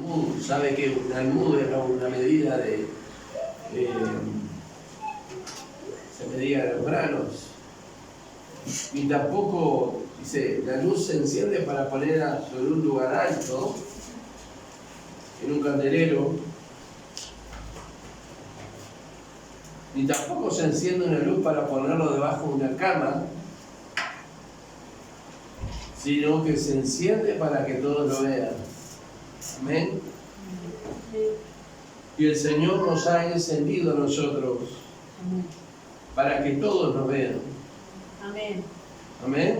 luz, sabe que una luz es una medida de se medía de los granos. Y tampoco, dice, la luz se enciende para ponerla sobre un lugar alto, en un candelero. Ni tampoco se enciende una luz para ponerlo debajo de una cama, sino que se enciende para que todos lo vean. Amén. Y el Señor nos ha encendido a nosotros para que todos nos vean. Amén. Amén.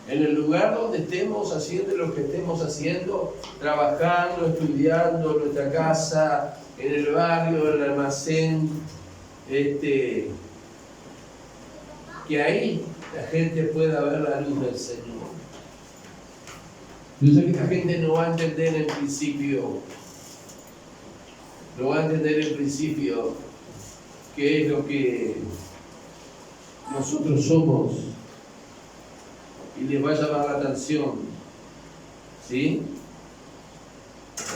En el lugar donde estemos haciendo lo que estemos haciendo, trabajando, estudiando, en nuestra casa, en el barrio, en el almacén, que ahí la gente pueda ver la luz del Señor. Yo sé que la gente no va a entender en principio, qué es lo que nosotros somos, y les va a llamar la atención, ¿sí?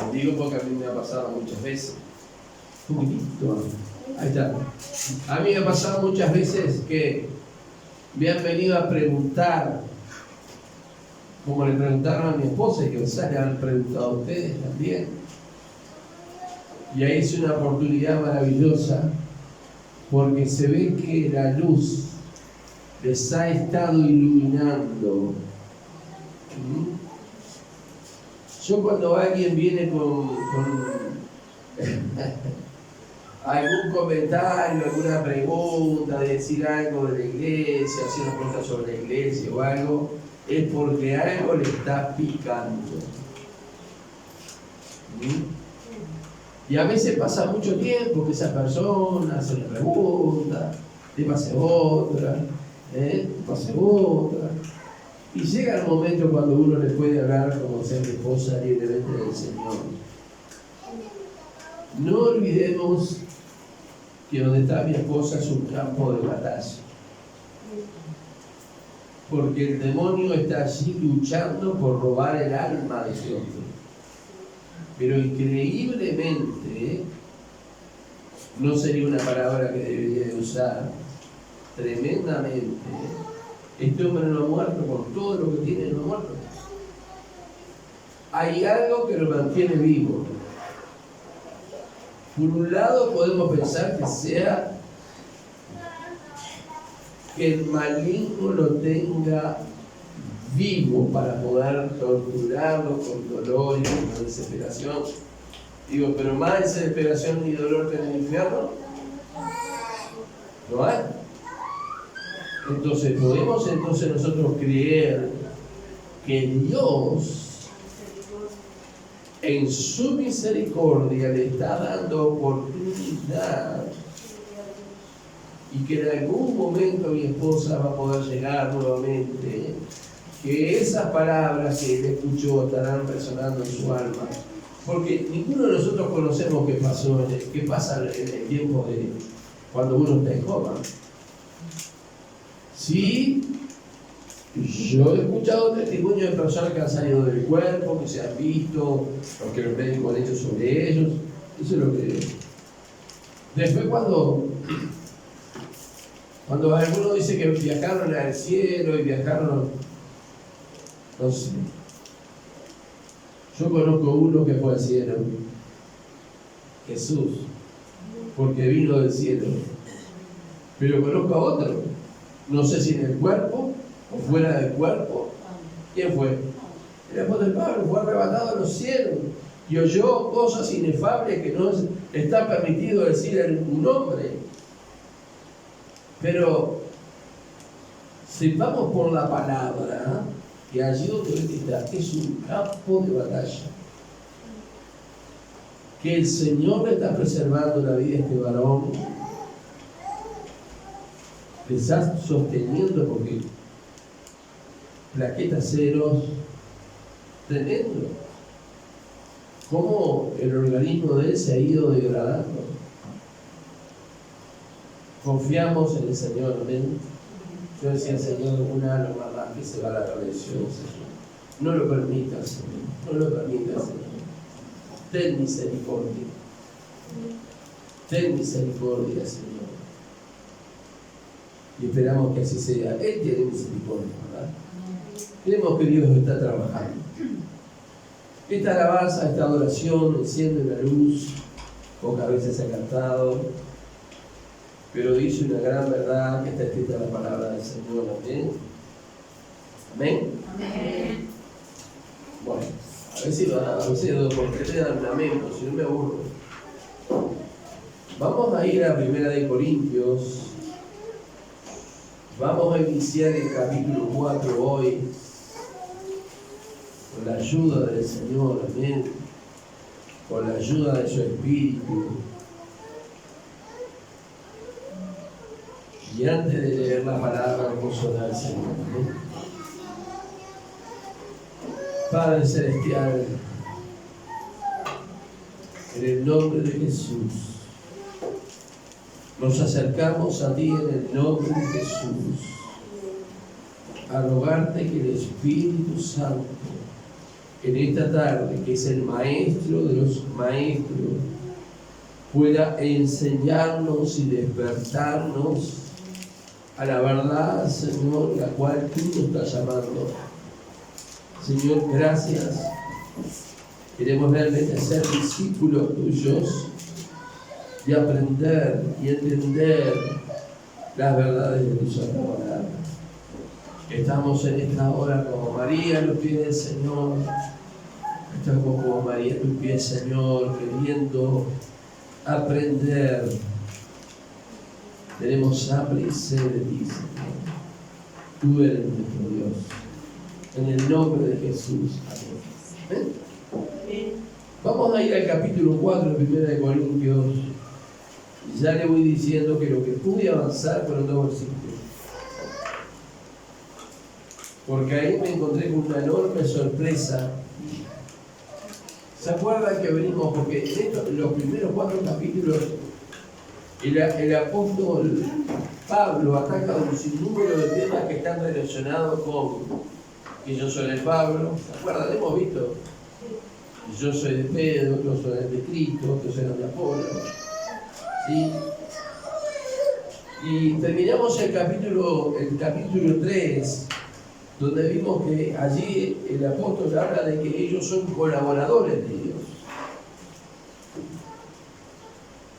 Os digo porque a mí me ha pasado muchas veces. Un poquitito, ahí está. A mí me ha pasado muchas veces que me han venido a preguntar, como le preguntaron a mi esposa, y que quizás le han preguntado a ustedes también. Y ahí es una oportunidad maravillosa, porque se ve que la luz les ha estado iluminando. Yo cuando alguien viene con algún comentario, alguna pregunta, de decir algo de la iglesia, hacer una pregunta sobre la iglesia o algo, es porque algo le está picando. Y a veces pasa mucho tiempo que esa persona hace una pregunta, después hace otra, hace otra. Y llega el momento cuando uno le puede hablar como ser esposa libremente del Señor. No olvidemos que donde está mi esposa es un campo de batalla. Porque el demonio está allí luchando por robar el alma de ese hombre. Pero increíblemente, no sería una palabra que debería de usar, tremendamente, este hombre no ha muerto, con todo lo que tiene no ha muerto. Hay algo que lo mantiene vivo. Por un lado podemos pensar que sea que el maligno lo tenga vivo para poder torturarlo con dolor y con desesperación. Digo, pero más desesperación y dolor que en el infierno no hay. Entonces, ¿podemos nosotros creer que Dios en su misericordia le está dando oportunidad y que en algún momento mi esposa va a poder llegar nuevamente, que esas palabras que él escuchó estarán resonando en su alma? Porque ninguno de nosotros conocemos qué pasa en el tiempo de cuando uno está en coma. Sí, yo he escuchado testimonios de personas que han salido del cuerpo, que se han visto, lo que los médicos han hecho sobre ellos. Eso es lo que... Después cuando alguno dice que viajaron al cielo y viajaron, no sé. Yo conozco uno que fue al cielo, Jesús, porque vino del cielo. Pero conozco a otro, no sé si en el cuerpo o fuera del cuerpo. ¿Quién fue? El apóstol Pablo fue arrebatado a los cielos y oyó cosas inefables que no está permitido decir en un hombre. Pero si vamos por la palabra, que allí donde está es un campo de batalla, que el Señor le está preservando la vida a este varón, le está sosteniendo, porque plaquetas ceros, tremendo. Cómo el organismo de él se ha ido degradando. Confiamos en el Señor, amén. Yo decía al Señor, una alma más que se va a la perdición, Señor. No lo permitas, Señor. No lo permitas, Señor. ten misericordia. Ten misericordia, Señor. Y esperamos que así sea. Él tiene misericordia, ¿verdad? Creemos que Dios está trabajando. Esta alabanza, esta adoración enciende una luz, pocas veces se ha cantado, pero dice una gran verdad que está escrita en la palabra del Señor. Amén. Amén. Amén. Bueno, a veces porque le dan un amén, pero si no me aburro. Vamos a ir a 1 de Corintios. Vamos a iniciar el capítulo 4 hoy, con la ayuda del Señor, amén, con la ayuda de su Espíritu. Y antes de leer la palabra, vamos a orar al Señor, amén. Padre Celestial, en el nombre de Jesús, nos acercamos a ti en el nombre de Jesús, a rogarte que el Espíritu Santo, en esta tarde, que es el Maestro de los Maestros, pueda enseñarnos y despertarnos a la verdad, Señor, la cual tú nos estás llamando. Señor, gracias. Queremos realmente ser discípulos tuyos y aprender y entender las verdades de tu Santa Palabra. Estamos en esta hora como María a los pies del Señor. Estamos como María a tus pies, Señor, queriendo aprender. Tenemos hambre y sed de ti, Señor. Tú eres nuestro Dios. En el nombre de Jesús. Amén. Vamos a ir al capítulo 4 de 1 de Corintios. Ya le voy diciendo que lo que pude avanzar fueron 2 versículos. Porque ahí me encontré con una enorme sorpresa. ¿Se acuerdan que venimos? Porque en los primeros 4 capítulos el apóstol Pablo ataca un sinnúmero de temas que están relacionados con que yo soy de Pablo. ¿Se acuerdan? Hemos visto. Yo soy de Pedro, otros son de Cristo, otros eran de Apolo. ¿Sí? Y terminamos el capítulo 3, donde vimos que allí el apóstol habla de que ellos son colaboradores de Dios.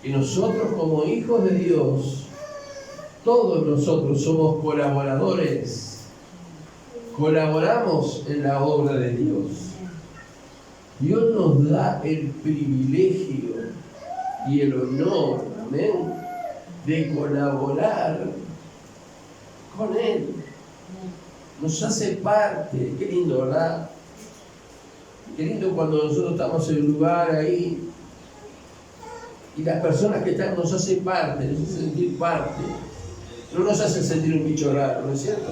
Y nosotros como hijos de Dios, todos nosotros somos colaboradores. Colaboramos en la obra de Dios. Dios nos da el privilegio y el honor, amén, de colaborar con Él. Nos hace parte. Qué lindo, ¿verdad? Qué lindo cuando nosotros estamos en un lugar ahí y las personas que están nos hacen parte, nos hacen sentir parte. No nos hacen sentir un bicho raro, ¿no es cierto?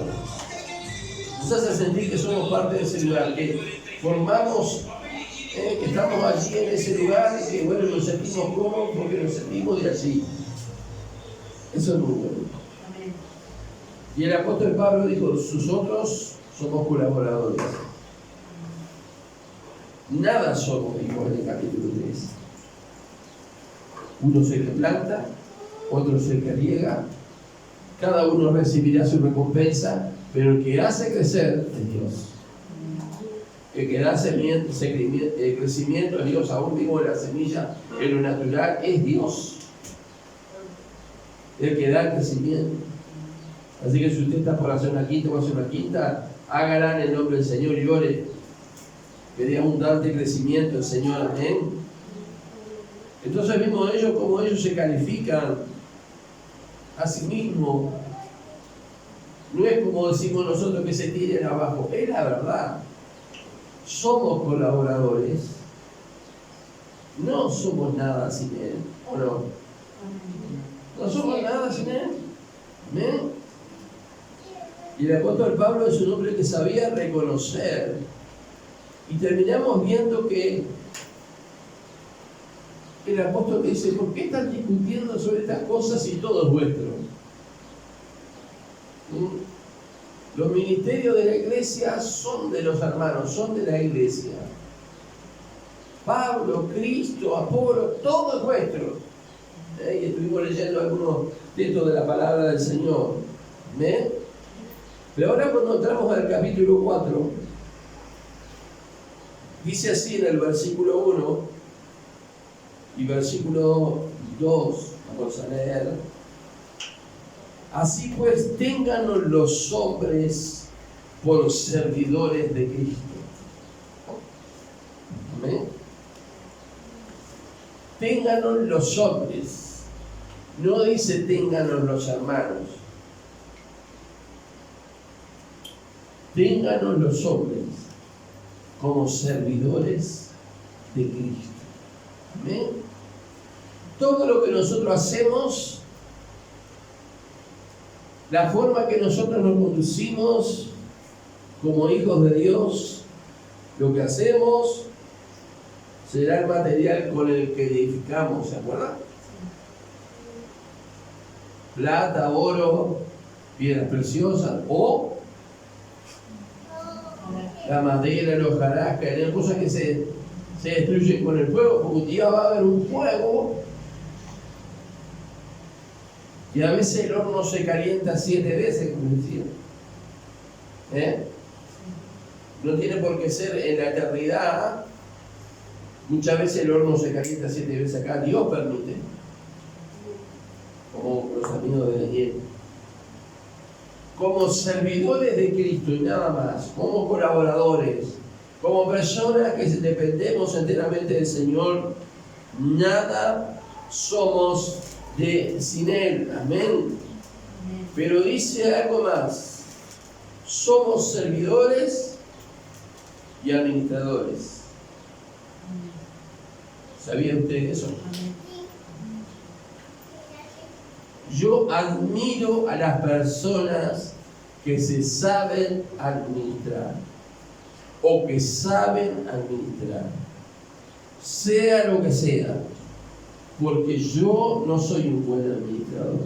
Nos hace sentir que somos parte de ese lugar, que formamos, que estamos allí en ese lugar y que, bueno, nos sentimos cómodos porque nos sentimos de allí. Eso es muy bueno. Y el apóstol Pablo dijo, nosotros somos colaboradores. Nada somos, dijo en el capítulo 3. Uno es el que planta, otro es el que riega. Cada uno recibirá su recompensa, pero el que hace crecer es Dios. El que da crecimiento es Dios. Aún mismo la semilla en lo natural es Dios. El que da crecimiento. Así que si usted está por hacer una quinta o hacer una quinta, hágala en el nombre del Señor y ore. Que dé abundante crecimiento el Señor, amén. Entonces vimos ellos como ellos se califican a sí mismos. No es como decimos nosotros que se tiren abajo, es la verdad. Somos colaboradores. No somos nada sin Él, ¿o no? No somos nada sin Él. ¿Amén? Y el apóstol Pablo es un hombre que sabía reconocer. Y terminamos viendo que el apóstol dice, ¿por qué están discutiendo sobre estas cosas si todo es vuestro? Los ministerios de la iglesia son de los hermanos, son de la iglesia. Pablo, Cristo, Apolo, todo es vuestro. Y estuvimos leyendo algunos textos de la palabra del Señor. ¿Ven? Pero ahora cuando entramos al capítulo 4, dice así en el versículo 1 y versículo 2, vamos a leer. Así pues, téngannos los hombres por servidores de Cristo. Amén. Téngannos los hombres. No dice téngannos los hermanos. Téngannos los hombres como servidores de Cristo. Amén. Todo lo que nosotros hacemos, la forma que nosotros nos conducimos como hijos de Dios, lo que hacemos será el material con el que edificamos, ¿se acuerdan? Plata, oro, piedras preciosas o la madera, la hojarasca, hay cosas que se destruyen con el fuego, porque un día va a haber un fuego y a veces el horno se calienta 7 veces, como decía. No tiene por qué ser en la eternidad. Muchas veces el horno se calienta 7 veces acá, Dios permite, como los amigos de Daniel. Como servidores de Cristo y nada más, como colaboradores, como personas que dependemos enteramente del Señor, nada somos sin Él. Amén. Pero dice algo más: somos servidores y administradores. ¿Sabía usted eso? Yo admiro a las personas que se saben administrar o que saben administrar, sea lo que sea, porque yo no soy un buen administrador.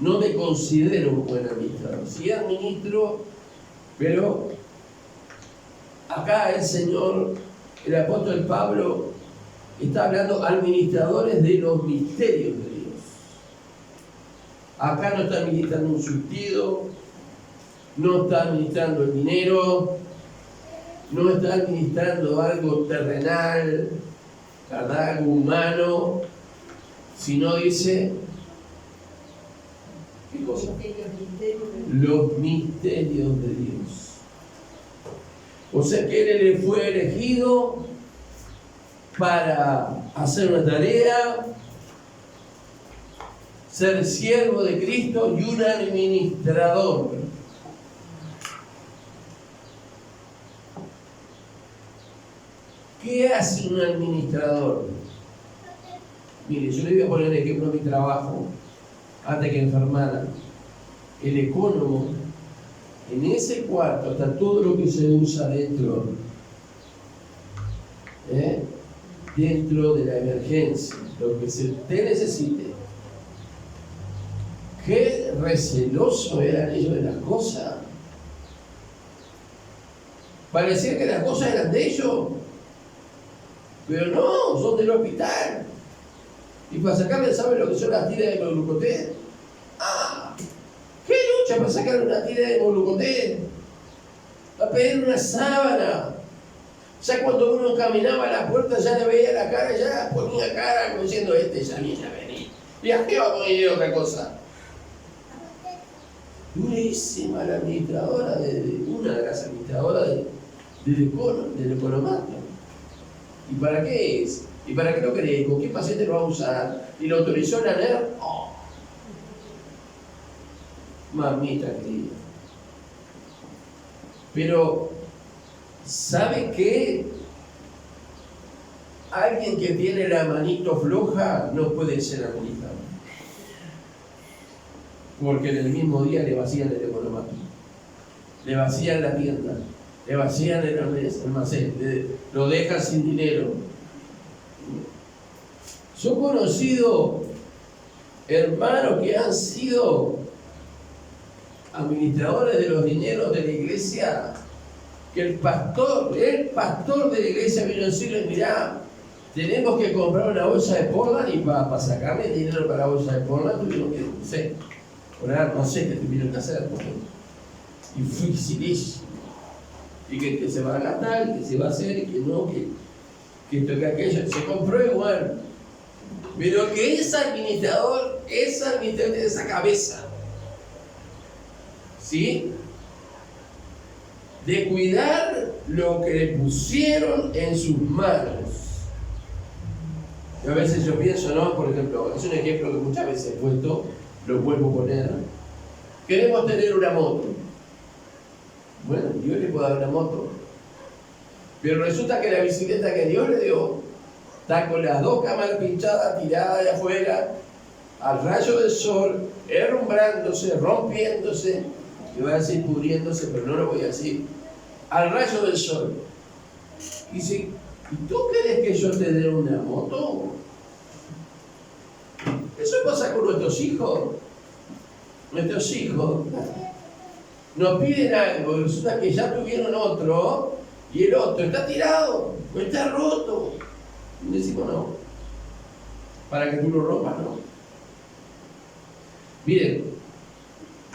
No me considero un buen administrador. Sí administro, pero acá el Señor, el apóstol Pablo, está hablando administradores de los misterios de Dios. Acá no está administrando un surtido, no está administrando el dinero, no está administrando algo terrenal, ¿verdad? Algo humano, sino dice, ¿qué cosa? Los misterios de Dios. O sea que él le fue elegido para hacer una tarea, ser siervo de Cristo y un administrador. ¿Qué hace un administrador? Mire, yo le voy a poner el ejemplo de mi trabajo antes que enfermara. El ecónomo, en ese cuarto está todo lo que se usa dentro. Dentro de la emergencia, lo que usted necesite. Qué receloso eran ellos de las cosas. Parecía que las cosas eran de ellos, pero no, son del hospital. Y para sacarle, ¿saben lo que son las tiras de Molucoté? ¡Qué lucha para sacar una tira de Molucoté! Para pedir una sábana. Ya cuando uno caminaba a la puerta ya le veía la cara, ya ponía cara como diciendo, ya viene a venir. Y aquí va a poner otra cosa. Durísima la administradora, una de las administradoras del economato. ¿Y para qué es? ¿Y para qué lo querés? ¿Con qué paciente lo va a usar? ¿Y lo autorizó la NER? ¡Oh! Mamita querida. Pero, ¿sabe qué? Alguien que tiene la manito floja no puede ser administrador. Porque en el mismo día le vacían el economato, le vacían la tienda, le vacían el almacén, lo dejan sin dinero. Yo he conocido hermanos que han sido administradores de los dineros de la iglesia que el pastor de la iglesia vino a decirle, mirá, tenemos que comprar una bolsa de Portland y para sacarle dinero para la bolsa de Portland tuvieron que, no sé, orar, no sé qué tuvieron que hacer. Y dificilísimo. Y que se va a gastar, que se va a hacer, y que no, que esto, que aquello. Se compró igual. Pero que es administrador de esa cabeza. ¿Sí? De cuidar lo que le pusieron en sus manos. Y a veces yo pienso, ¿no? Por ejemplo, es un ejemplo que muchas veces he puesto, lo vuelvo a poner. Queremos tener una moto. Bueno, Dios le puede dar una moto. Pero resulta que la bicicleta que Dios le dio está con las dos cámaras pinchadas, tiradas de afuera, al rayo del sol, herrumbrándose, rompiéndose, y voy a decir pudriéndose, pero no lo voy a decir, al rayo del sol. Y dice, ¿y tú querés que yo te dé una moto? Eso pasa con nuestros hijos. Nuestros hijos nos piden algo y resulta que ya tuvieron otro y el otro está tirado o está roto. Y decimos no, para que tú lo rompas, no. Miren,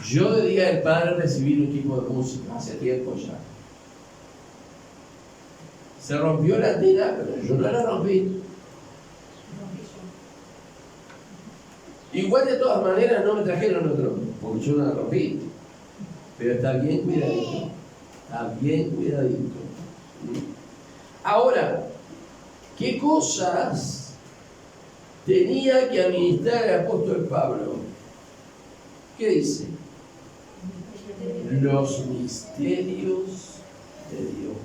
yo de Día del Padre recibí un equipo de música hace tiempo ya. Se rompió la antena, pero yo no la rompí. Igual de todas maneras no me trajeron otro, porque yo no la rompí. Pero está bien cuidadito. Está bien cuidadito. Ahora, ¿qué cosas tenía que administrar el apóstol Pablo? ¿Qué dice? Los misterios de Dios.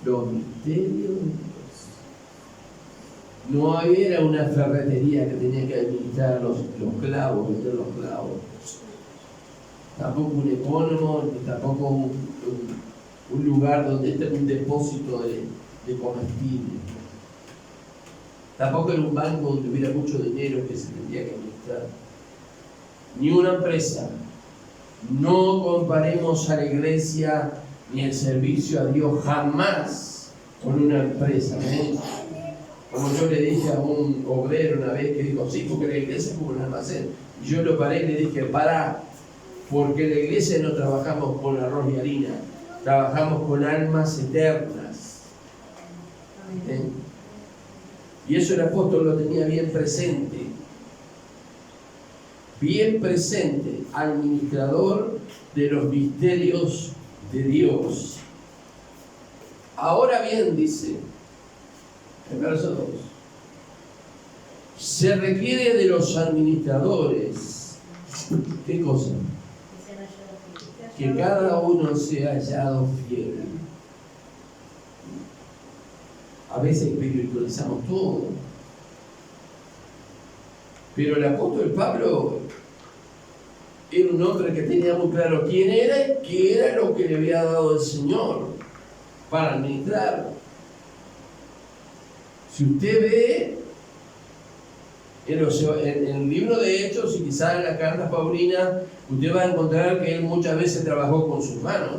Los misterios de Dios. No era una ferretería que tenía que administrar los clavos, meter los clavos. Tampoco un epónimo, tampoco un lugar donde esté un depósito de comestibles. Tampoco era un banco donde hubiera mucho dinero que se tendría que administrar. Ni una empresa. No comparemos a la iglesia ni el servicio a Dios jamás con una empresa. Como yo le dije a un obrero una vez que dijo, sí, porque la iglesia es como un almacén. Y yo lo paré y le dije, pará, porque en la iglesia no trabajamos con arroz y harina, trabajamos con almas eternas. Y eso el apóstol lo tenía bien presente. Bien presente, administrador de los misterios de Dios. Ahora bien, dice, en verso 2, se requiere de los administradores. ¿Qué cosa? Que cada uno sea hallado fiel. A veces espiritualizamos todo. Pero el apóstol Pablo era un hombre que tenía muy claro quién era y qué era lo que le había dado el Señor para administrar. Si usted ve en el libro de Hechos y quizás en las cartas paulinas, usted va a encontrar que él muchas veces trabajó con sus manos,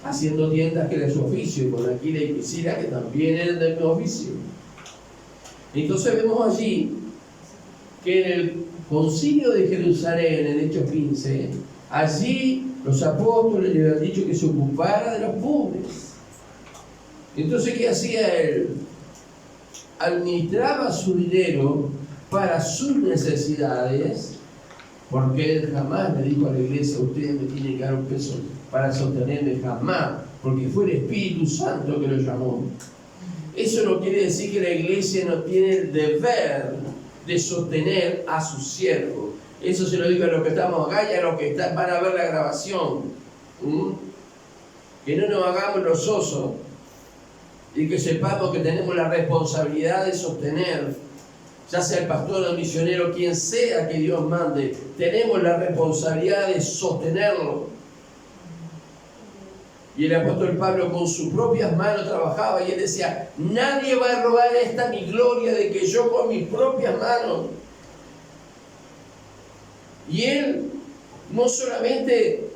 haciendo tiendas que era su oficio, y con Aquila y Priscila que también eran del mismo oficio. Entonces vemos allí que en el concilio de Jerusalén, en Hechos 15, allí los apóstoles le habían dicho que se ocupara de los pobres. Entonces, ¿qué hacía él? Administraba su dinero para sus necesidades, porque él jamás le dijo a la iglesia, ustedes me tienen que dar un peso para sostenerme, jamás, porque fue el Espíritu Santo que lo llamó. Eso no quiere decir que la iglesia no tiene el deber de sostener a sus siervos. Eso se lo digo a los que estamos acá y a los que van a ver la grabación. Que no nos hagamos los osos y que sepamos que tenemos la responsabilidad de sostener, ya sea el pastor o el misionero, quien sea que Dios mande, tenemos la responsabilidad de sostenerlo. Y el apóstol Pablo con sus propias manos trabajaba y él decía, nadie va a robar esta mi gloria de que yo con mis propias manos. Y él no solamente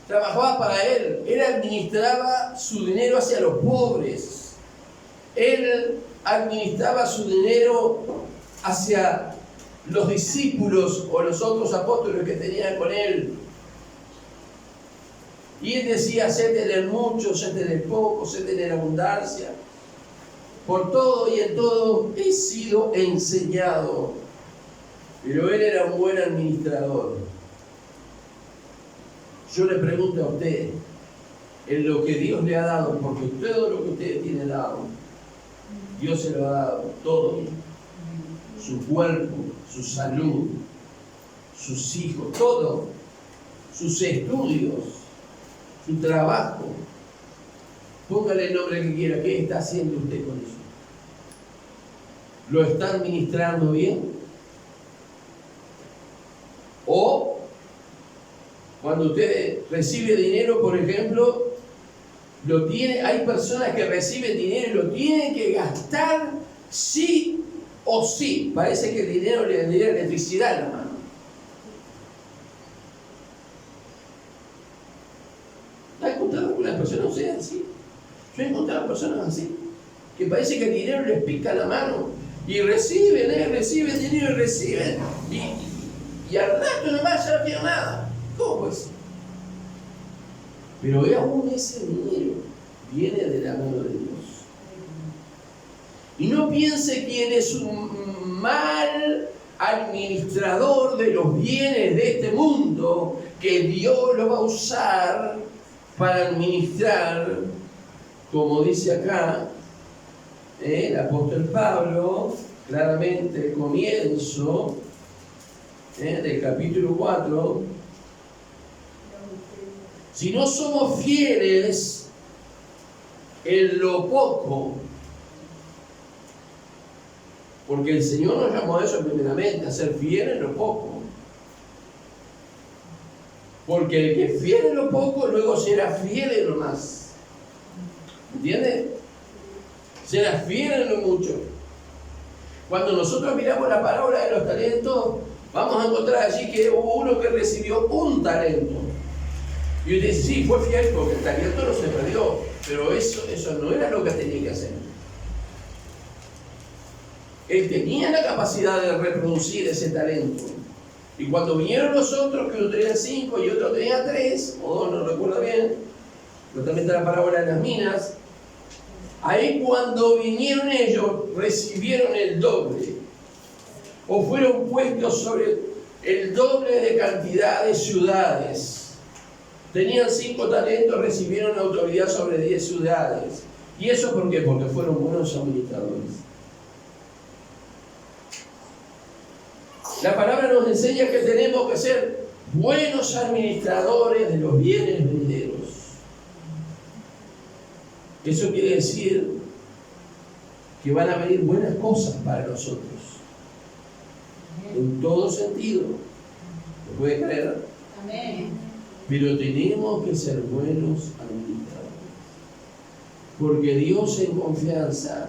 trabajaba para él administraba su dinero hacia los pobres. Él administraba su dinero hacia los discípulos o los otros apóstoles que tenían con él. Y él decía, sé tener mucho, sé tener poco, sé tener abundancia. Por todo y en todo he sido enseñado. Pero él era un buen administrador. Yo le pregunto a usted, en lo que Dios le ha dado, porque todo lo que usted tiene dado, Dios se lo ha dado, todo. Su cuerpo, su salud, sus hijos, todo. Sus estudios, su trabajo. Póngale el nombre que quiera. ¿Qué está haciendo usted con eso? ¿Lo está administrando bien? O cuando usted recibe dinero, por ejemplo, lo tiene, hay personas que reciben dinero y lo tienen que gastar sí o sí. Parece que el dinero le da electricidad en la mano. ¿Has encontrado algunas personas no sean así? Yo he encontrado personas así, que parece que el dinero les pica la mano y reciben dinero y reciben y al rato nomás ya no tienen nada. ¿Cómo pues? Pero aún ese dinero viene de la mano de Dios. Y no piense quien es un mal administrador de los bienes de este mundo, que Dios lo va a usar para administrar, como dice acá el apóstol Pablo, claramente el comienzo del capítulo 4. Si no somos fieles en lo poco, porque el Señor nos llamó a eso primeramente, a ser fieles en lo poco. Porque el que es fiel en lo poco, luego será fiel en lo más. ¿Entiendes? Será fiel en lo mucho. Cuando nosotros miramos la parábola de los talentos, vamos a encontrar allí que hubo uno que recibió un talento. Y usted dice, sí, fue fiel porque el talento no se perdió, pero eso no era lo que tenía que hacer. Él tenía la capacidad de reproducir ese talento. Y cuando vinieron los otros, que uno tenía 5 y otro tenía 3, o 2, no recuerdo bien, pero también está la parábola de las minas, ahí cuando vinieron ellos, recibieron el doble, o fueron puestos sobre el doble de cantidad de ciudades. Tenían 5 talentos, recibieron autoridad sobre 10 ciudades. ¿Y eso por qué? Porque fueron buenos administradores. La palabra nos enseña que tenemos que ser buenos administradores de los bienes venideros. Eso quiere decir que van a venir buenas cosas para nosotros. En todo sentido. ¿Me puede creer? Amén. Pero tenemos que ser buenos administradores. Porque Dios en confianza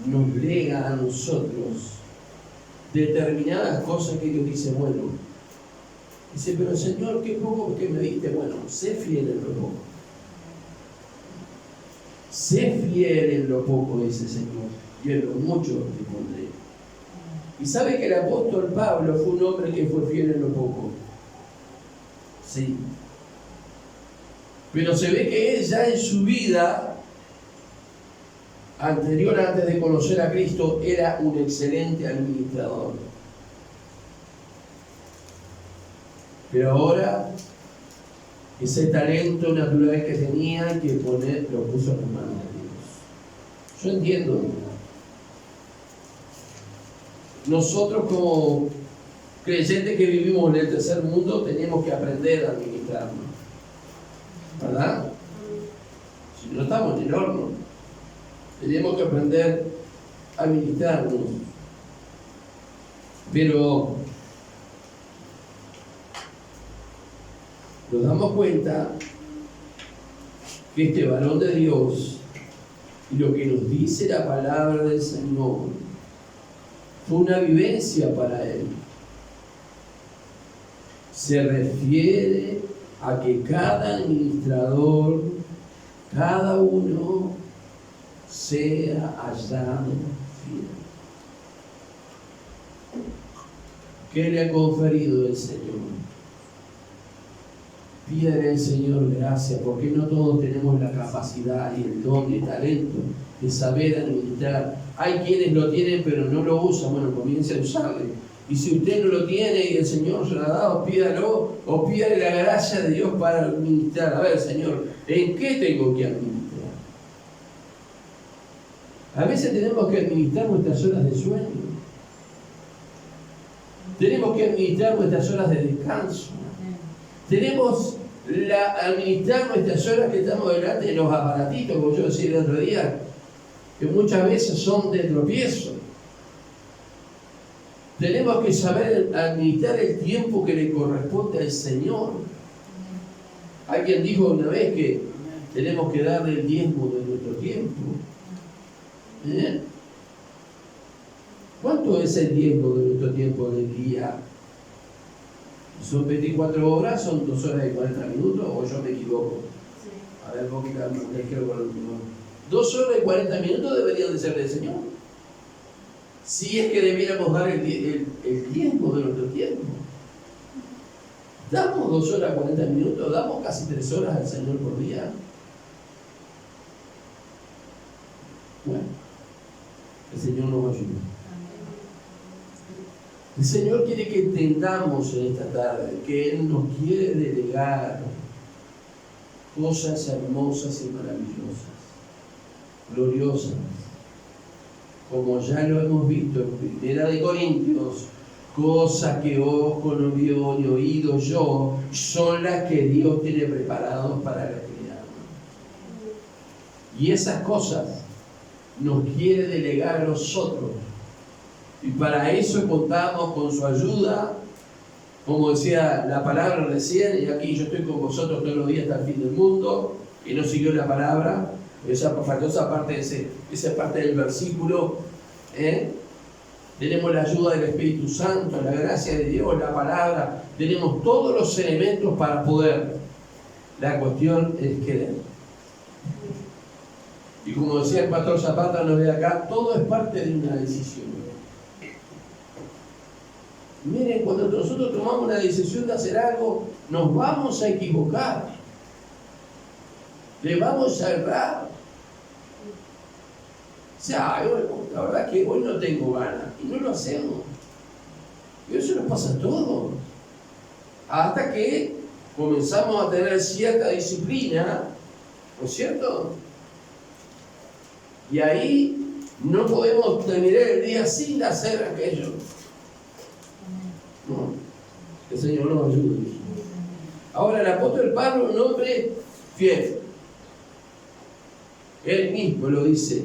nos lega a nosotros determinadas cosas que Dios dice, bueno. Dice, pero Señor, qué poco que me diste. Bueno, sé fiel en lo poco. Sé fiel en lo poco, dice el Señor, y en lo mucho te pondré. Y sabe que el apóstol Pablo fue un hombre que fue fiel en lo poco. Sí. Pero se ve que él ya en su vida anterior, antes de conocer a Cristo, era un excelente administrador. Pero ahora, ese talento natural que tenía que poner, lo puso en las manos de Dios. Yo entiendo. Nosotros como creyentes que vivimos en el tercer mundo tenemos que aprender a administrarnos. ¿Verdad? Si no estamos en el horno, tenemos que aprender a administrarnos. Pero nos damos cuenta que este varón de Dios y lo que nos dice la palabra del Señor fue una vivencia para él. se refiere a que cada administrador, cada uno, sea hallado fiel. ¿Qué le ha conferido el Señor? Pídale al Señor gracias, porque no todos tenemos la capacidad y el don y el talento de saber administrar. Hay quienes lo tienen pero no lo usan. Bueno, comience a usarlo. Y si usted no lo tiene y el Señor se lo ha dado, pídalo o pídale la gracia de Dios para administrar. A ver, Señor, ¿en qué tengo que administrar? A veces tenemos que administrar nuestras horas de sueño. Tenemos que administrar nuestras horas de descanso. Tenemos administrar nuestras horas que estamos delante de los aparatitos, como yo decía el otro día, que muchas veces son de tropiezo. Tenemos que saber administrar el tiempo que le corresponde al Señor. Alguien dijo una vez que tenemos que darle el diezmo de nuestro tiempo. ¿Cuánto es el diezmo de nuestro tiempo del día? ¿Son 24 horas? ¿Son 2 horas y 40 minutos? ¿O yo me equivoco? Sí. A ver, vos que creo con el último. 2 horas y 40 minutos deberían de ser del Señor. Si es que debiéramos dar el tiempo de nuestro tiempo. Damos 2 horas y 40 minutos, damos casi 3 horas al Señor por día. Bueno, el Señor nos ayuda. El Señor quiere que entendamos en esta tarde que Él nos quiere delegar cosas hermosas y maravillosas, gloriosas, como ya lo hemos visto en 1 Corintios, cosas que ojo no vio ni oído yo, son las que Dios tiene preparadas para la criada. Y esas cosas nos quiere delegar a nosotros. Y para eso contamos con su ayuda, como decía la palabra recién, y aquí yo estoy con vosotros todos los días hasta el fin del mundo, y no siguió la palabra, faltó esa parte del versículo. Tenemos la ayuda del Espíritu Santo, la gracia de Dios, la palabra, tenemos todos los elementos para poder. La cuestión es querer. Y como decía el pastor Zapata, nos ve acá, todo es parte de una decisión. Miren, cuando nosotros tomamos una decisión de hacer algo, nos vamos a equivocar. Le vamos a errar. O sea, la verdad es que hoy no tengo ganas y no lo hacemos. Y eso nos pasa a todos. Hasta que comenzamos a tener cierta disciplina, ¿no es cierto? Y ahí no podemos terminar el día sin hacer aquello. No, el Señor nos ayude. Ahora, el apóstol Pablo, un hombre fiel. Él mismo lo dice.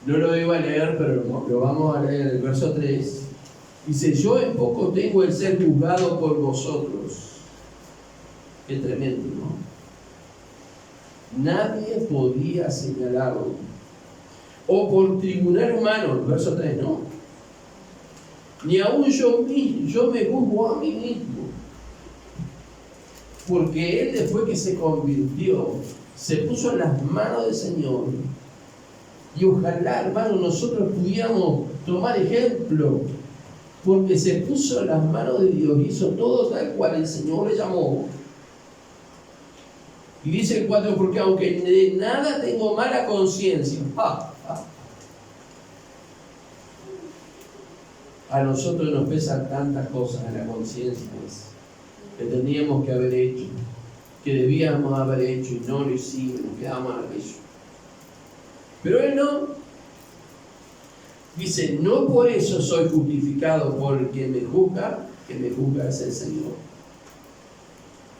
No lo iba a leer, pero lo vamos a leer en el verso 3. Dice: yo en poco tengo el ser juzgado por vosotros. Qué tremendo, ¿no? Nadie podía señalarlo. O por tribunal humano, verso 3, ¿no? Ni aún yo me juzgo a mí mismo. Porque él, después que se convirtió, se puso en las manos del Señor. Y ojalá, hermano, nosotros pudiéramos tomar ejemplo, porque se puso en las manos de Dios, hizo todo tal cual el Señor le llamó. Y dice el 4, porque aunque de nada tengo mala conciencia, a nosotros nos pesan tantas cosas en la conciencia que teníamos que haber hecho, que debíamos haber hecho y no lo hicimos, nos quedamos a aquello. Pero él no. Dice: no por eso soy justificado por el que me juzga es el Señor.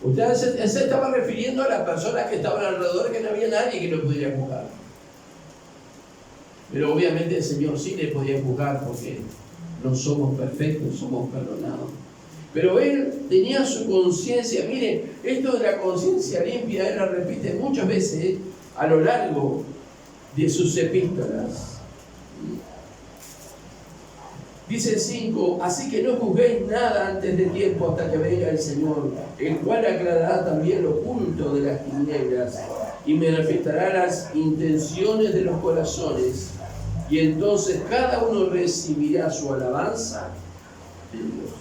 Usted se estaba refiriendo a las personas que estaban alrededor, que no había nadie que lo pudiera juzgar. Pero obviamente el Señor sí le podía juzgar, porque no somos perfectos, somos perdonados. Pero él tenía su conciencia. Mire, esto de la conciencia limpia, él lo repite muchas veces a lo largo de sus epístolas. Dice el 5, así que no juzguéis nada antes de tiempo hasta que venga el Señor, el cual aclarará también lo oculto de las tinieblas y manifestará las intenciones de los corazones, y entonces cada uno recibirá su alabanza de Dios.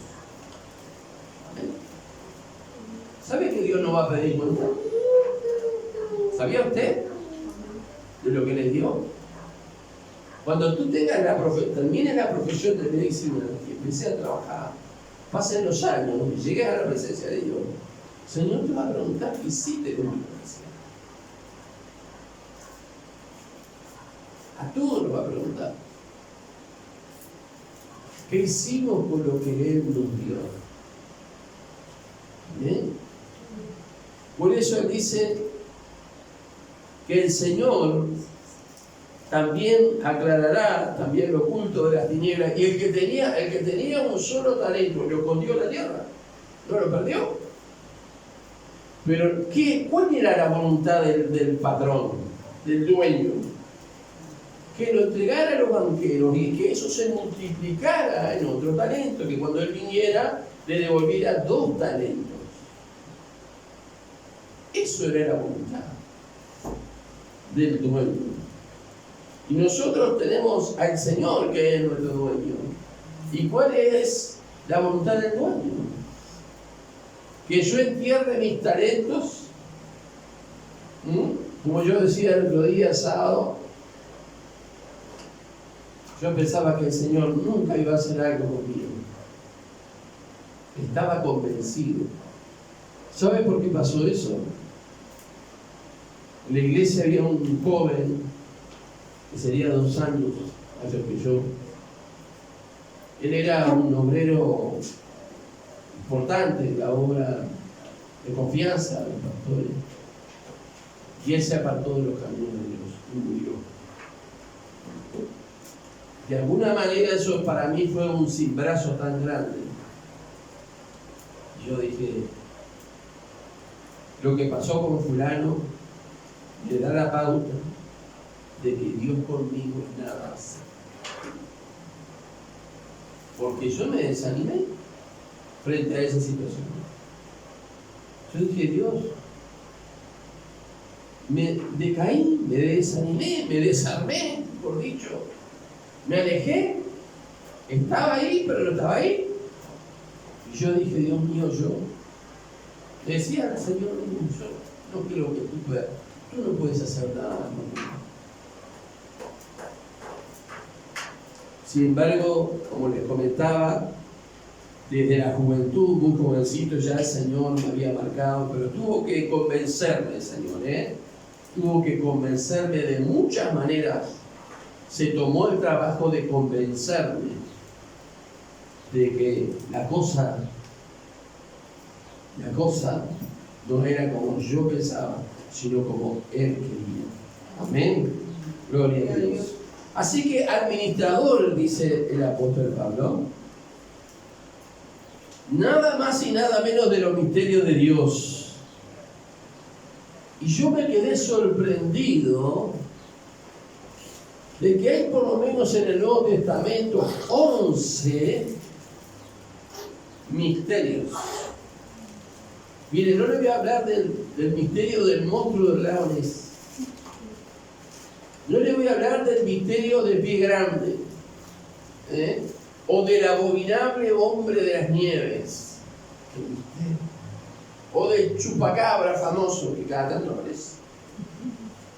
¿Sabe que Dios no va a pedir cuenta? ¿Sabía usted de lo que les dio? Cuando tú termines la profesión de medicina y empecé a trabajar, pasen los años y llegues a la presencia de Dios, el Señor te va a preguntar qué hiciste con mi presencia. A todos nos va a preguntar. ¿Qué hicimos con lo que Él nos dio? ¿Bien? Por eso Él dice que el Señor también aclarará también lo oculto de las tinieblas. Y el que tenía un solo talento, lo escondió en la tierra, no lo perdió. Pero ¿cuál era la voluntad del patrón, del dueño? Que lo entregara a los banqueros y que eso se multiplicara en otro talento, que cuando él viniera le devolviera 2 talentos. Eso era la voluntad del dueño. Y nosotros tenemos al Señor, que es nuestro dueño. ¿Y cuál es la voluntad del dueño? Que yo entierre mis talentos. Como yo decía el otro día, sábado, yo pensaba que el Señor nunca iba a hacer algo conmigo. Estaba convencido. ¿Sabe por qué pasó eso? En la iglesia había un joven que sería 2 años mayor que yo. Él era un obrero importante en la obra de confianza de los pastores. Y él se apartó de los caminos de Dios y murió. De alguna manera eso para mí fue un cimbrazo tan grande. Yo dije, lo que pasó con fulano le da la pauta de que Dios conmigo es nada más. Porque yo me desanimé frente a esa situación. Yo dije, Dios, me decaí, me desanimé, me desarmé, por dicho. Me alejé, estaba ahí, pero no estaba ahí. Y yo dije, Dios mío, yo le decía al Señor, yo no quiero que tú no puedes hacer nada conmigo. Sin embargo, como les comentaba, desde la juventud, muy jovencito, ya el Señor me había marcado, pero tuvo que convencerme el Señor, tuvo que convencerme de muchas maneras. Se tomó el trabajo de convencerme de que la cosa no era como yo pensaba, sino como Él quería. Amén. Gloria a Dios. Así que administrador, dice el apóstol Pablo, nada más y nada menos de los misterios de Dios. Y yo me quedé sorprendido de que hay por lo menos en el Nuevo Testamento 11 misterios. Mire, no le voy a hablar del misterio del monstruo de leones. No le voy a hablar del misterio de pie grande, o del abominable hombre de las nieves, o del chupacabra famoso que cada tanto aparece.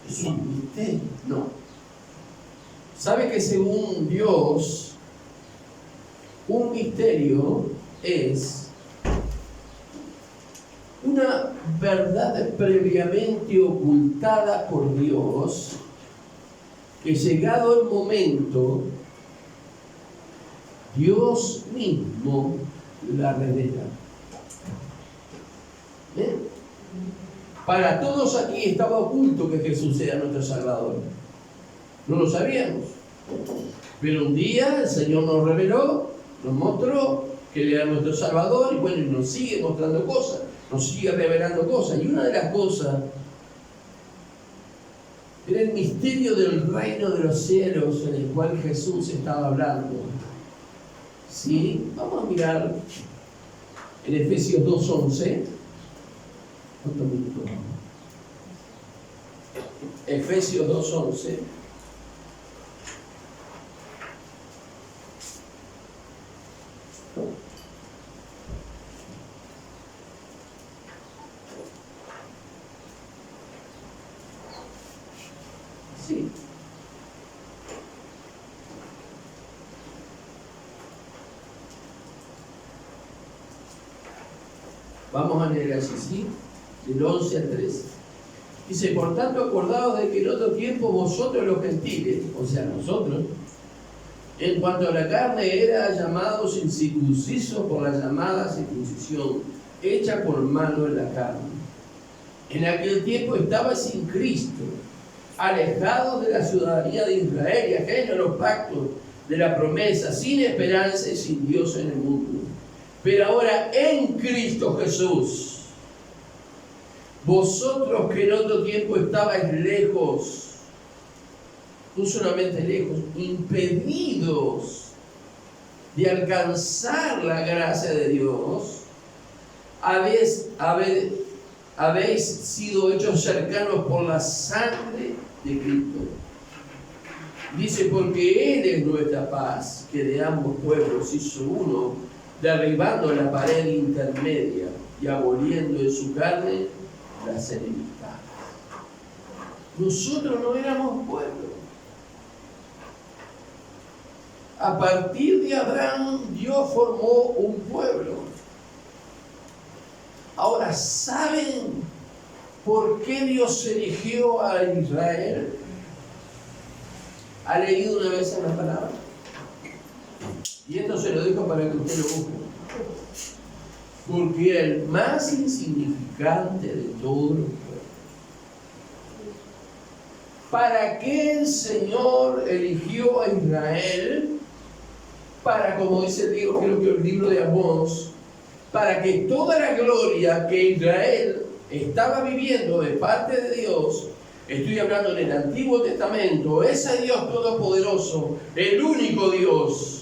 Es un misterio, no. ¿Sabe que según Dios, un misterio es una verdad previamente ocultada por Dios, que llegado el momento, Dios mismo la revela? Para todos aquí estaba oculto que Jesús era nuestro Salvador. No lo sabíamos. Pero un día el Señor nos reveló, nos mostró que Él era nuestro Salvador, y bueno, nos sigue mostrando cosas, nos sigue revelando cosas. Y una de las cosas era el misterio del reino de los cielos, en el cual Jesús estaba hablando. ¿Sí? Vamos a mirar en Efesios 2:11. ¿Cuántos minutos vamos? Efesios 2:11. Sí. Vamos a leer así, ¿sí? Del 11 al 13. Dice, por tanto, acordaos de que en otro tiempo vosotros los gentiles, o sea, nosotros, en cuanto a la carne, era llamados incircuncisos por la llamada circuncisión, hecha por mano en la carne. En aquel tiempo estaba sin Cristo, alejados de la ciudadanía de Israel y ajenos a los pactos de la promesa, sin esperanza y sin Dios en el mundo. Pero ahora en Cristo Jesús, vosotros que en otro tiempo estabais lejos, no solamente lejos, impedidos de alcanzar la gracia de Dios, habéis sido hechos cercanos por la sangre de Cristo. Dice, porque Él es nuestra paz, que de ambos pueblos hizo uno, derribando la pared intermedia y aboliendo en su carne las enemistades. Nosotros no éramos pueblo. A partir de Abraham, Dios formó un pueblo. Ahora, ¿saben por qué Dios eligió a Israel? ¿Ha leído una vez en la palabra? Y esto se lo dejo para que usted lo busque. Porque el más insignificante de todos los pueblos. ¿Para qué el Señor eligió a Israel? Para, como dice el libro, creo que el libro de Amós, para que toda la gloria que Israel estaba viviendo de parte de Dios, estoy hablando en el Antiguo Testamento, ese Dios todopoderoso, el único Dios,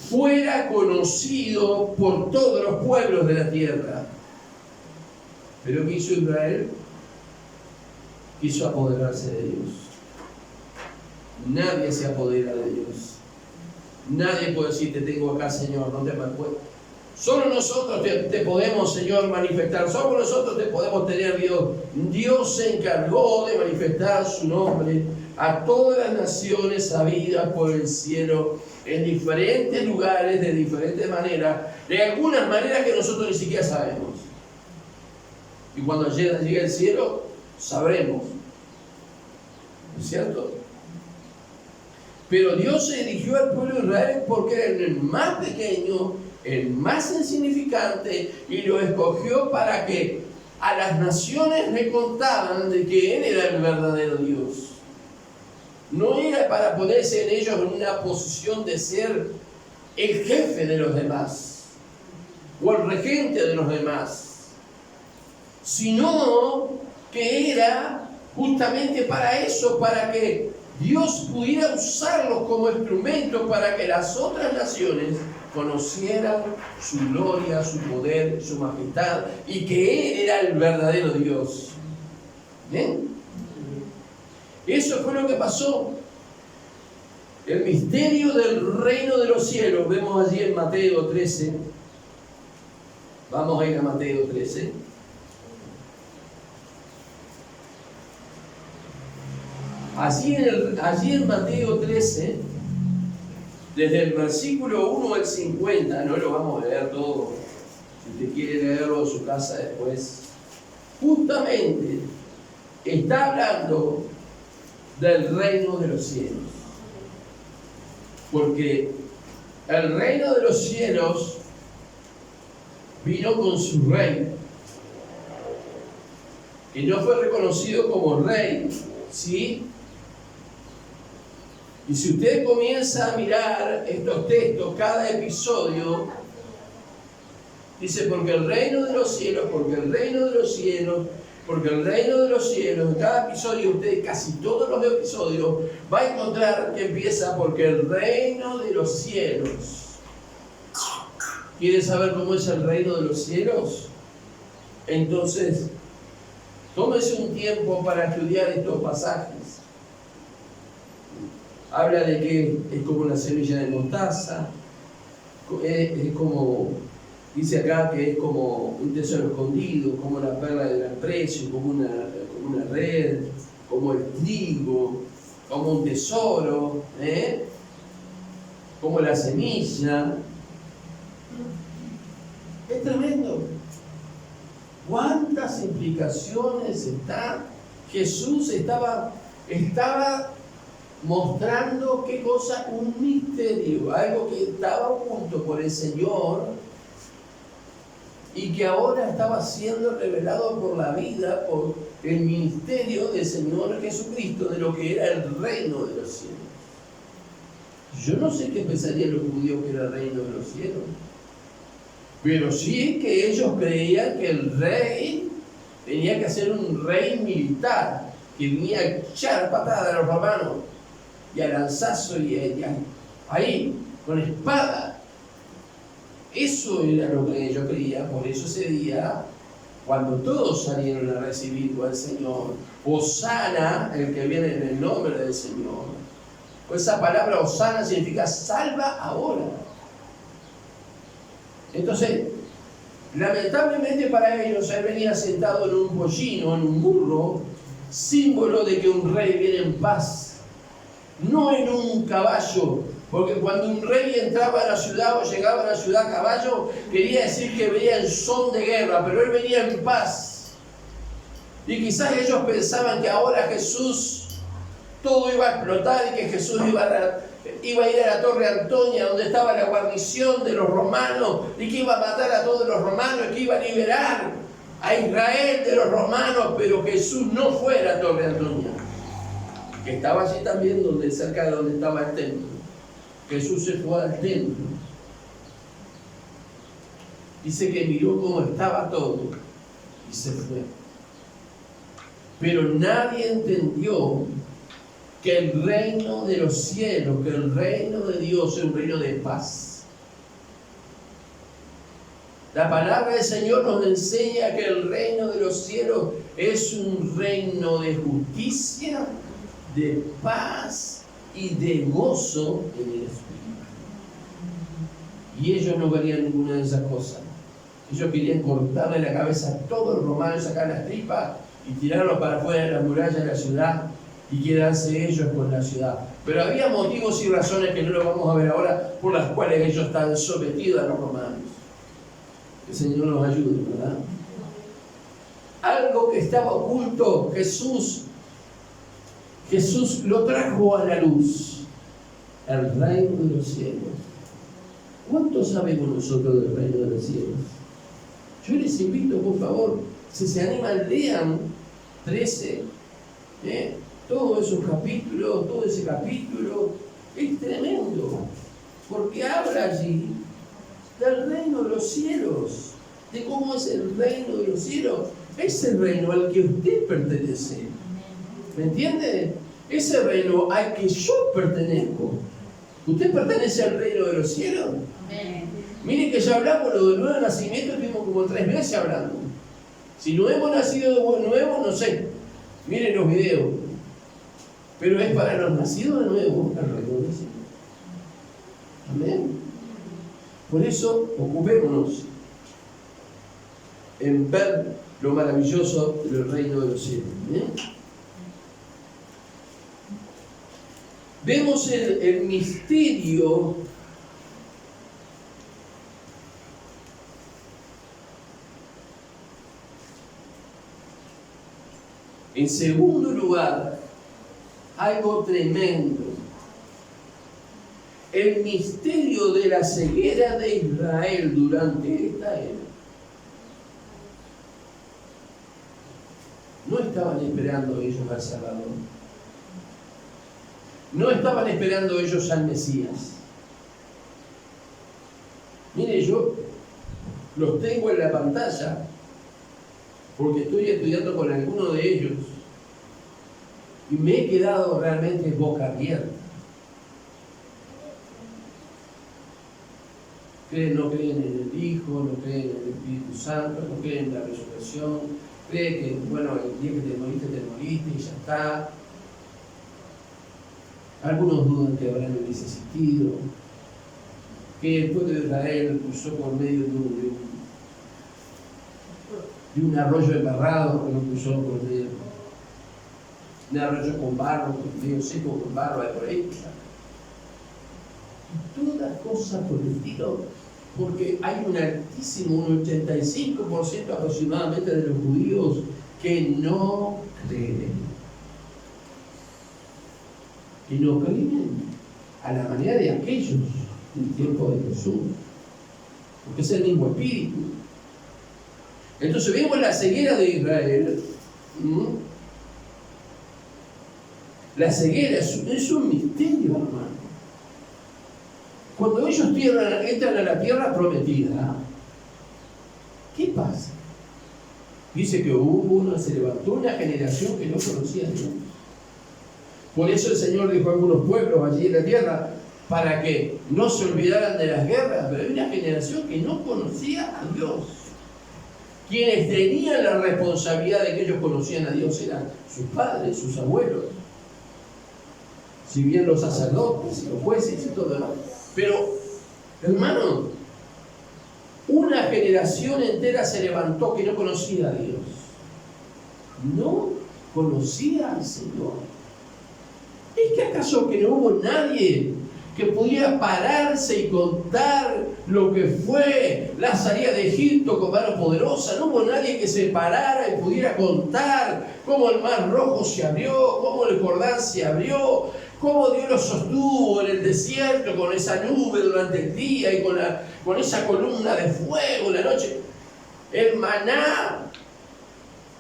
fuera conocido por todos los pueblos de la tierra. ¿Pero qué hizo Israel? Quiso apoderarse de Dios. Nadie se apodera de Dios. Nadie puede decir, te tengo acá, Señor, no te me acuerdo. Solo nosotros te podemos, Señor, manifestar. Solo nosotros te podemos tener, Dios. Dios se encargó de manifestar su nombre a todas las naciones habidas por el cielo, en diferentes lugares, de diferentes maneras, de algunas maneras que nosotros ni siquiera sabemos. Y cuando llegue el cielo, sabremos. ¿No es cierto? Pero Dios eligió al pueblo de Israel porque era el más pequeño, el más insignificante, y lo escogió para que a las naciones le contaban de que Él era el verdadero Dios. No era para ponerse en ellos en una posición de ser el jefe de los demás o el regente de los demás, sino que era justamente para eso, para que Dios pudiera usarlos como instrumentos para que las otras naciones conocieran su gloria, su poder, su majestad, y que Él era el verdadero Dios. ¿Bien? Eso fue lo que pasó. El misterio del reino de los cielos, vemos allí en Mateo 13. Vamos a ir a Mateo 13. Allí en Mateo 13, desde el versículo 1 al 50, no lo vamos a leer todo, si usted quiere leerlo en su casa después, justamente está hablando del reino de los cielos. Porque el reino de los cielos vino con su rey, que no fue reconocido como rey, ¿sí? Y si usted comienza a mirar estos textos, cada episodio, dice, porque el reino de los cielos Porque el reino de los cielos, en cada episodio, usted casi todos los episodios, va a encontrar que empieza porque el reino de los cielos. ¿Quiere saber cómo es el reino de los cielos? Entonces, tómese un tiempo para estudiar estos pasajes. Habla de que es como una semilla de mostaza, es como, dice acá que es como un tesoro escondido, como la perla de gran precio, como una red, como el trigo, como un tesoro, como la semilla. Es tremendo. ¿Cuántas implicaciones está? Jesús estaba mostrando qué cosa, un misterio, algo que estaba oculto por el Señor y que ahora estaba siendo revelado por la vida, por el ministerio del Señor Jesucristo, de lo que era el reino de los cielos. Yo no sé qué pensarían los judíos que era el reino de los cielos, pero sí que ellos creían que el rey tenía que ser un rey militar, que venía a echar patadas a los romanos y a lanzazo y ahí, con espada. Eso era lo que ellos creían. Por eso ese día, cuando todos salieron a recibir al Señor, Hosana, el que viene en el nombre del Señor, pues esa palabra Hosana significa salva ahora. Entonces, lamentablemente para ellos, él venía sentado en un pollino, en un burro, símbolo de que un rey viene en paz, no en un caballo, porque cuando un rey entraba a la ciudad o llegaba a la ciudad a caballo, quería decir que venía en son de guerra, pero él venía en paz. Y quizás ellos pensaban que ahora Jesús, todo iba a explotar y que Jesús iba a ir a la Torre Antonia, donde estaba la guarnición de los romanos, y que iba a matar a todos los romanos, y que iba a liberar a Israel de los romanos, pero Jesús no fue a la Torre Antonia, que estaba allí también, cerca de donde estaba el templo. Jesús se fue al templo. Dice que miró cómo estaba todo y se fue. Pero nadie entendió que el reino de los cielos, que el reino de Dios es un reino de paz. La palabra del Señor nos enseña que el reino de los cielos es un reino de justicia, de paz y de gozo en el Espíritu. Y ellos no querían ninguna de esas cosas. Ellos querían cortarle la cabeza a todos los romanos, sacar las tripas y tirarlos para afuera de las murallas de la ciudad y quedarse ellos con la ciudad. Pero había motivos y razones que no lo vamos a ver ahora, por las cuales ellos están sometidos a los romanos. Que el Señor nos ayude, ¿verdad? Algo que estaba oculto, Jesús lo trajo a la luz, el reino de los cielos. ¿Cuánto sabemos nosotros del reino de los cielos? Yo les invito, por favor, si se animan, lean 13, todos esos capítulos, todo ese capítulo. Es tremendo, porque habla allí del reino de los cielos, de cómo es el reino de los cielos. Es el reino al que usted pertenece. ¿Me entiende? Ese reino al que yo pertenezco. ¿Usted pertenece al reino de los cielos? Amén. Miren que ya hablamos lo del nuevo nacimiento, estuvimos como 3 meses hablando. Si no hemos nacido de nuevo, no sé. Miren los videos. Pero es para los nacidos de nuevo el reino de los cielos. Amén. Por eso, ocupémonos en ver lo maravilloso del reino de los cielos. Vemos el misterio en segundo lugar, algo tremendo. El misterio de la ceguera de Israel durante esta era. No estaban esperando ellos al Salvador. No estaban esperando ellos al Mesías. Mire, yo los tengo en la pantalla porque estoy estudiando con alguno de ellos y me he quedado realmente boca abierta. No creen en el Hijo, no creen en el Espíritu Santo, no creen en la resurrección, creen que, bueno, el día que te moriste y ya está. Algunos dudan que Abraham hubiese existido, que el pueblo de Israel cruzó por medio de un arroyo embarrado, que no cruzó por medio de un arroyo con barro, medio seco con barro, por ahí. Y toda cosa por el estilo, porque hay un altísimo, un 85% aproximadamente de los judíos que no creen. Y no creen a la manera de aquellos del tiempo de Jesús, porque es el mismo espíritu. Entonces vemos la ceguera de Israel. La ceguera es un misterio, hermano. Cuando ellos entran a la tierra prometida, ¿qué pasa? Dice que se levantó una generación que no conocía a Dios. Por eso el Señor dijo a algunos pueblos allí en la tierra, para que no se olvidaran de las guerras, pero hay una generación que no conocía a Dios. Quienes tenían la responsabilidad de que ellos conocían a Dios eran sus padres, sus abuelos, si bien los sacerdotes y los jueces y todo lo demás. Pero, hermano, una generación entera se levantó que no conocía a Dios. No conocía al Señor. ¿Es que acaso que no hubo nadie que pudiera pararse y contar lo que fue la salida de Egipto con mano poderosa? No hubo nadie que se parara y pudiera contar cómo el mar rojo se abrió, cómo el Jordán se abrió, cómo Dios los sostuvo en el desierto con esa nube durante el día y con esa columna de fuego en la noche. El maná,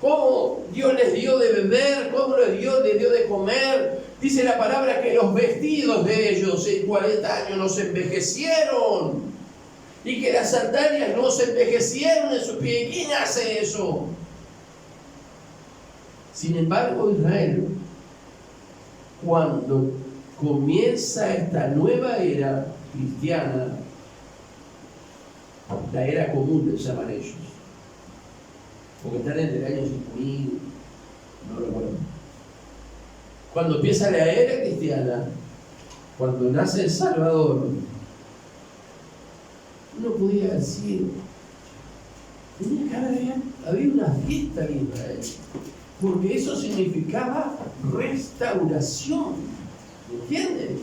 cómo Dios les dio de beber, cómo les dio de comer. Dice la palabra que los vestidos de ellos en 40 años no se envejecieron y que las sandalias no se envejecieron en sus pies. ¿Quién hace eso? Sin embargo, Israel, cuando comienza esta nueva era cristiana, la era común, le llaman ellos, porque están entre el año 5000, no recuerdo. Cuando empieza la era cristiana, cuando nace el Salvador, uno podía decir, tenía que haber una fiesta en Israel, porque eso significaba restauración, ¿entiendes?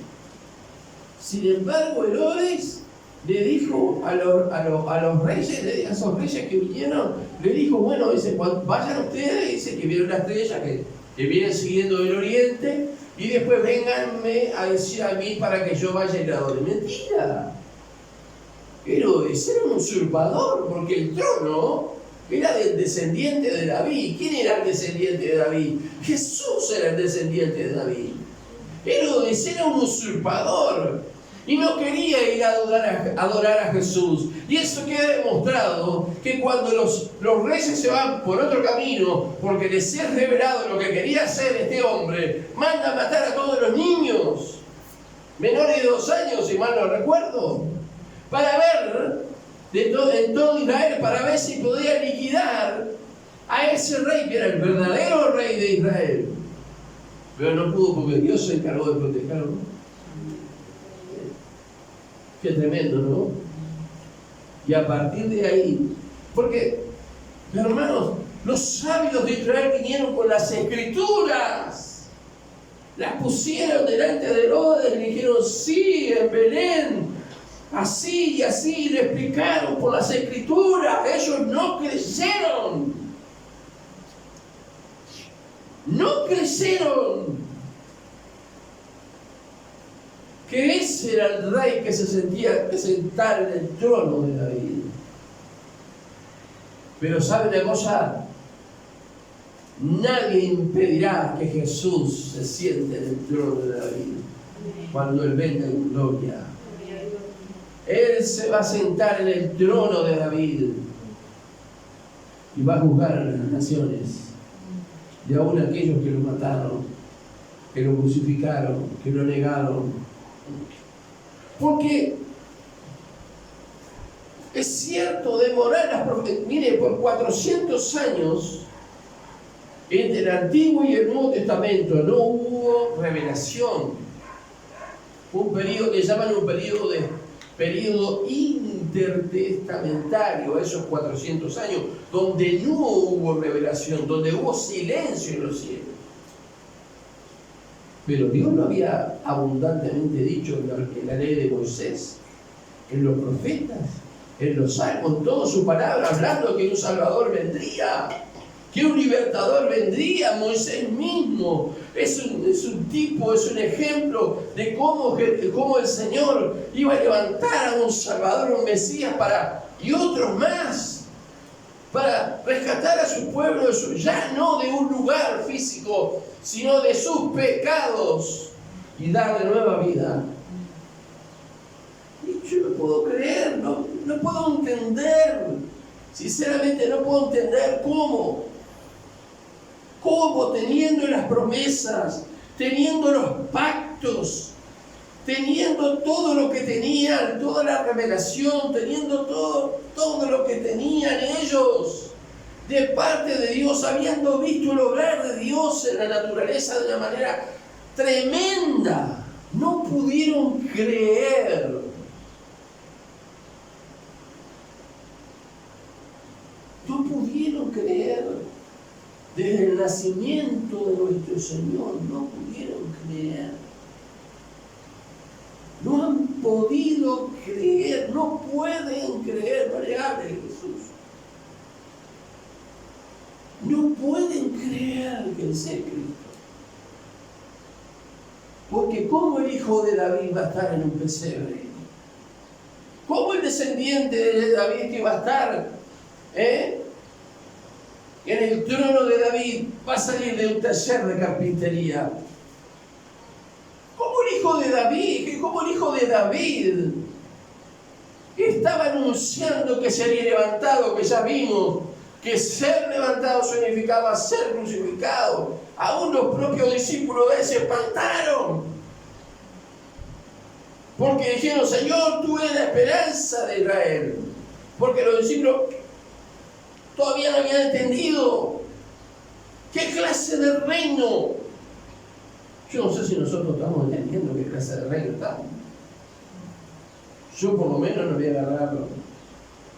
Sin embargo, Herodes le dijo a los reyes, a esos reyes que vinieron, le dijo, bueno, dice, vayan ustedes, dice que vieron la estrella que vienen siguiendo del oriente, y después vénganme a decir a mí para que yo vaya y la adore. Mentira. Herodes era un usurpador, porque el trono era del descendiente de David. ¿Quién era el descendiente de David? Jesús era el descendiente de David. Herodes era un usurpador y no quería ir a adorar a Jesús. Y eso queda demostrado que cuando los reyes se van por otro camino, porque les es revelado lo que quería hacer este hombre, manda a matar a todos los niños menores de 2 años, si mal no recuerdo, para ver en todo Israel, para ver si podía liquidar a ese rey que era el verdadero rey de Israel. Pero no pudo, porque Dios se encargó de protegerlo. Qué tremendo, ¿no? Y a partir de ahí, porque, hermanos, los sabios de Israel vinieron con las escrituras, las pusieron delante de Herodes y le dijeron, sí, en Belén, así y así, y le explicaron por las escrituras. Ellos no creyeron. No creyeron que ese era el rey que se sentía que sentar en el trono de David. Pero ¿sabe una cosa? Nadie impedirá que Jesús se siente en el trono de David cuando Él venga en gloria. Él se va a sentar en el trono de David. y va a juzgar a las naciones, y aún aquellos que lo mataron, que lo crucificaron, que lo negaron. Porque es cierto, demorar las profecías. Mire, por 400 años, entre el Antiguo y el Nuevo Testamento, no hubo revelación. Fue un periodo que llaman un periodo intertestamentario, esos 400 años, donde no hubo revelación, donde hubo silencio en los cielos. Pero Dios lo había abundantemente dicho en la ley de Moisés, en los profetas, en los salmos, en toda su palabra, hablando que un Salvador vendría, que un libertador vendría. Moisés mismo es un tipo, es un ejemplo de cómo el Señor iba a levantar a un Salvador, un Mesías y otros más, para rescatar a su pueblo, ya no de un lugar físico, sino de sus pecados, y darle nueva vida. Y yo no puedo creer, no puedo entender, sinceramente no puedo entender cómo teniendo las promesas, teniendo los pactos, teniendo todo lo que tenían, toda la revelación, teniendo todo lo que tenían ellos de parte de Dios, habiendo visto el obrar de Dios en la naturaleza de una manera tremenda, no pudieron creer. No pudieron creer. Desde el nacimiento de nuestro Señor no pudieron creer. No han podido creer, no pueden creer. No le hable Jesús. No pueden creer que Él sea Cristo. Porque ¿cómo el hijo de David va a estar en un pesebre? ¿Cómo el descendiente de David que va a estar en el trono de David va a salir de un taller de carpintería? ¿Cómo el hijo de David estaba anunciando que sería levantado, que ya vimos que ser levantado significaba ser crucificado? Aún los propios discípulos de él se espantaron, porque dijeron: Señor, tú eres la esperanza de Israel. Porque los discípulos todavía no habían entendido qué clase de reino. Yo no sé si nosotros estamos entendiendo qué clase de reino estamos. Yo por lo menos no voy a agarrar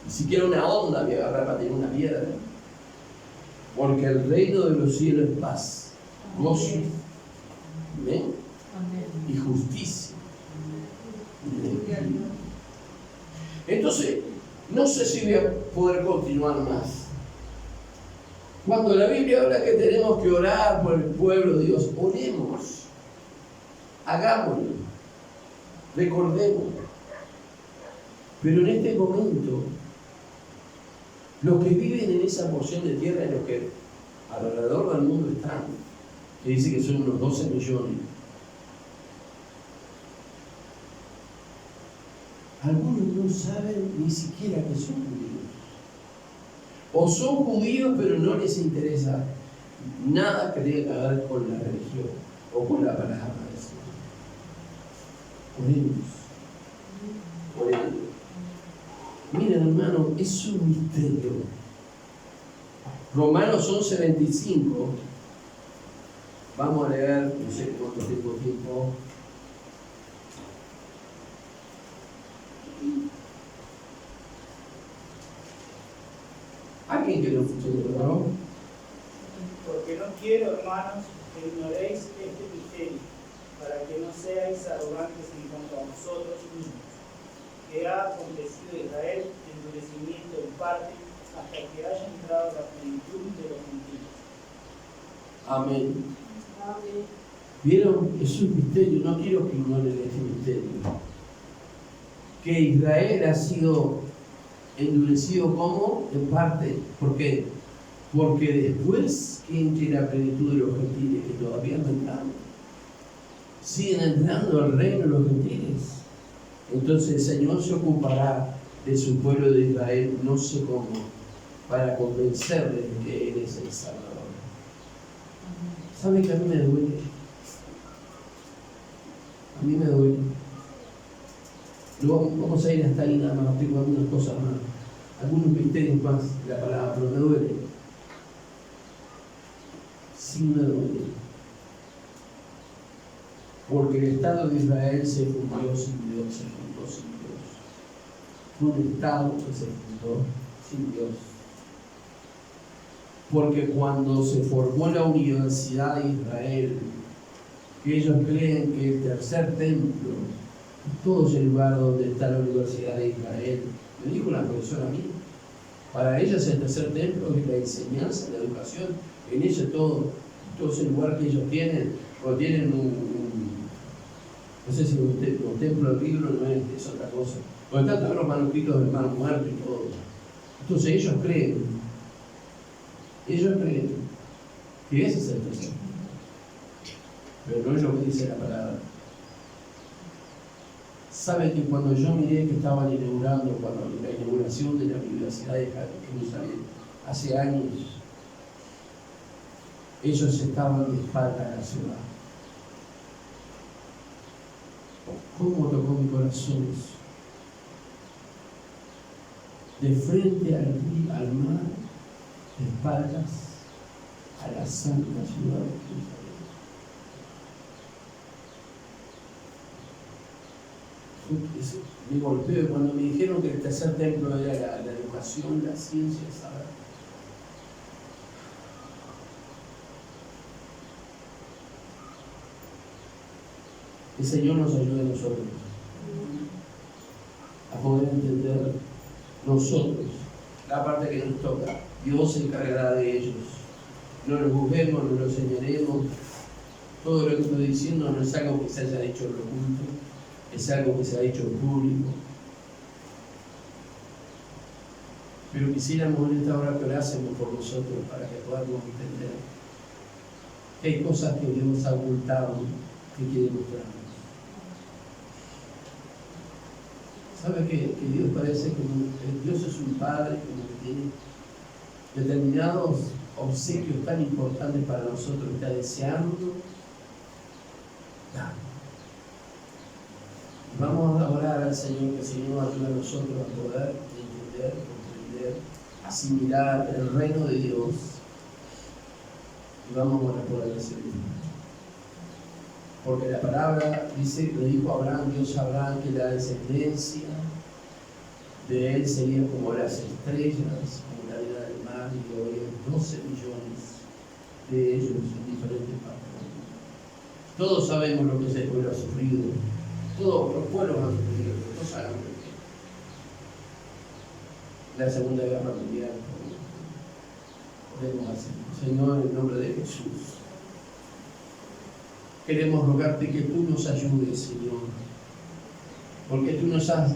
ni siquiera una onda, voy a agarrar para tener una piedra. Porque el reino de los cielos es paz, gozo, ¿ven? Y justicia. Entonces, no sé si voy a poder continuar más. Cuando la Biblia habla que tenemos que orar por el pueblo de Dios, oremos, hagámoslo, recordemos. Pero en este momento, los que viven en esa porción de tierra, en los que alrededor del mundo están, que dice que son unos 12 millones, algunos no saben ni siquiera que son judíos. O son judíos, pero no les interesa nada que tenga que ver con la religión o con la palabra de Dios. Oremos. Miren, hermano, es un misterio. Romanos 11:25. Vamos a leer, no sé cuánto tiempo. ¿Alguien que lo escuche, por favor? Porque no quiero, hermanos, que ignoréis este misterio, para que no seáis arrogantes en cuanto a vosotros mismos, que ha acontecido a Israel endurecimiento en parte, hasta que haya entrado la plenitud de los gentiles. Amén. Amén. ¿Vieron? Es un misterio, no quiero que ignoren este misterio. Que Israel ha sido endurecido como en parte. ¿Por qué? Porque después que entre la plenitud de los gentiles, que todavía no entramos, siguen entrando al reino de los gentiles. Entonces el Señor se ocupará de su pueblo de Israel, no sé cómo, para convencerles de que Él es el Salvador. ¿Sabe que a mí me duele? A mí me duele. Luego vamos a ir hasta ahí nada más, tengo algunas cosas más, algunos misterios más de la palabra, pero me duele. Sí me duele. Porque el Estado de Israel se fundó sin Dios, se fundó sin Dios. Fue un Estado que se fundó sin Dios. Porque cuando se formó la Universidad de Israel, que ellos creen que el tercer templo, todo es el lugar donde está la Universidad de Israel, me dijo una profesora a mí, para ellas el tercer templo es la enseñanza, la educación, en ese todo es el lugar que ellos tienen, o tienen no sé si un templo del libro no es otra cosa, donde están todos los manuscritos del Mar Muerto y todo. Entonces ellos creen que ese es el tercer, pero no es lo que dice la palabra. Sabe que cuando yo miré que estaban inaugurando, cuando la inauguración de la Universidad de Jerusalén, hace años, ellos estaban de espalda a la ciudad. ¿Cómo tocó mi corazón eso? De frente al mar, de espaldas a la santa ciudad de Jerusalén. Me golpeó cuando me dijeron que el tercer templo era la educación, la ciencia, el saber. El Señor nos ayude a nosotros a poder entender nosotros la parte que nos toca. Dios se encargará de ellos. No los juzguemos, no los señalemos. Todo lo que estoy diciendo no es algo que se haya dicho en lo oculto, es algo que se ha hecho en público. Pero quisiéramos en esta hora que orásemos por nosotros para que podamos entender que hay cosas que Dios ha ocultado que quiere mostrarnos. ¿Sabe que Dios parece como Dios es un padre como que tiene determinados obsequios tan importantes para nosotros, está deseando dar? Vamos a orar al Señor, que el Señor nos ayude a nosotros a poder entender, comprender, asimilar el reino de Dios. Y vamos a orar por el Señor. Porque la palabra dice, le dijo a Abraham, Dios a Abraham, que la descendencia de él sería como las estrellas, como la arena del mar, y que hoy hay 12 millones de ellos en diferentes partes del mundo. Todos sabemos lo que ese pueblo ha sufrido. Todos los pueblos han sufrido, no sabemos lo que la Segunda Guerra Mundial. Podemos hacer. Señor, en el nombre de Jesús, queremos rogarte que tú nos ayudes, Señor, porque tú nos has